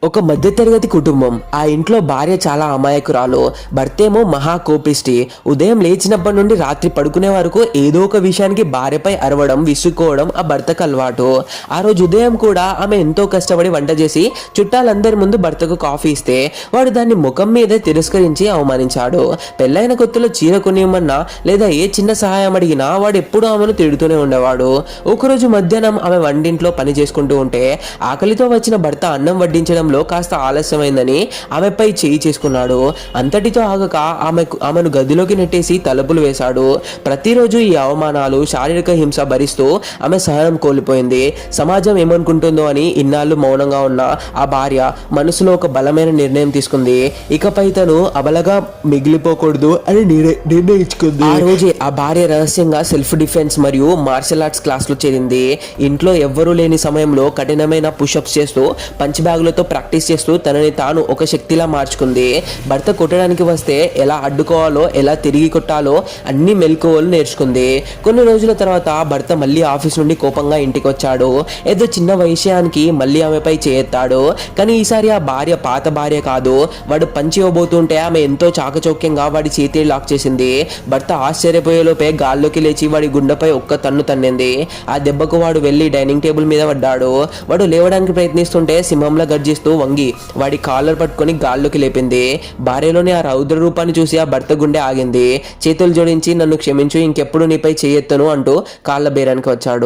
ఒక మధ్యతరగతి కుటుంబం. ఆ ఇంట్లో భార్య చాలా అమాయకురాలు, భర్తేమో మహా కోపిష్టి. ఉదయం లేచినప్పటి నుండి రాత్రి పడుకునే వరకు ఏదో ఒక విషయానికి భార్యపై అరవడం, విసుక్కోవడం ఆ భర్తకు అలవాటు. ఆ రోజు ఉదయం కూడా ఆమె ఎంతో కష్టపడి వంట చేసి చుట్టాలందరి ముందు భర్తకు కాఫీ ఇస్తే వాడు దాన్ని ముఖం మీదే తిరస్కరించి అవమానించాడు. పెళ్ళైన కొత్తలో చీర కొనియమన్నా లేదా ఏ చిన్న సహాయం అడిగినా వాడు ఎప్పుడూ ఆమెను తిడుతూనే ఉండేవాడు. ఒకరోజు మధ్యాహ్నం ఆమె వంటింట్లో పని చేసుకుంటూ ఉంటే ఆకలితో వచ్చిన భర్త అన్నం వడ్డించడం కాస్త ఆలస్యమైందని ఆమెపై చేయి చేసుకున్నాడు. అంతటితో ఆగక ఆమెను గదిలోకి నెట్టేసి తలుపులు వేశాడు. ప్రతిరోజు ఈ అవమానాలు, శారీరక హింస భరిస్తూ ఆమె సహనం కోల్పోయింది. సమాజం ఏమనుకుంటుందో అని ఇన్నాళ్ళు మౌనంగా ఉన్న ఆ భార్య మనసులో ఒక బలమైన నిర్ణయం తీసుకుంది. ఇకపై తను అబలగా మిగిలిపోకూడదు అని నిర్ణయించుకుంది. ఆ రోజే ఆ భార్య రహస్యంగా సెల్ఫ్ డిఫెన్స్ మరియు మార్షల్ ఆర్ట్స్ క్లాసులు చేరింది. ఇంట్లో ఎవ్వరూ లేని సమయంలో కఠినమైన పుషప్స్ చేస్తూ పంచ్ బ్యాగులతో ప్రాక్టీస్ చేస్తూ తనని తాను ఒక శక్తిలా మార్చుకుంది. భర్త కొట్టడానికి వస్తే ఎలా అడ్డుకోవాలో, ఎలా తిరిగి కొట్టాలో అన్ని మెలకువలు నేర్చుకుంది. కొన్ని రోజుల తర్వాత భర్త మళ్ళీ ఆఫీస్ నుండి కోపంగా ఇంటికి వచ్చాడు. ఏదో చిన్న విషయానికి మళ్ళీ ఆమెపై చేయెత్తాడు. కానీ ఈసారి ఆ భార్య పాత భార్య కాదు. వాడు పంచి ఇవ్వబోతుంటే ఆమె ఎంతో చాకచౌక్యంగా వాడి చేతిని లాక్ చేసింది. భర్త ఆశ్చర్యపోయేలోపే గాల్లోకి లేచి వాడి గుండెపై ఒక్క తన్ను తన్నింది. ఆ దెబ్బకు వాడు వెళ్ళి డైనింగ్ టేబుల్ మీద పడ్డాడు. వాడు లేవడానికి ప్రయత్నిస్తుంటే సింహంలా గర్జిస్తూ వంగి వాడి కాలర్ పట్టుకొని గాల్లోకి లేపింది. భార్యలోని ఆ రౌద్ర రూపాన్ని చూసి ఆ భర్త గుండె ఆగింది. చేతులు జోడించి నన్ను క్షమించు, ఇంకెప్పుడు నీపై చేయెత్తను అంటూ కాళ్ళ బేరానికి వచ్చాడు.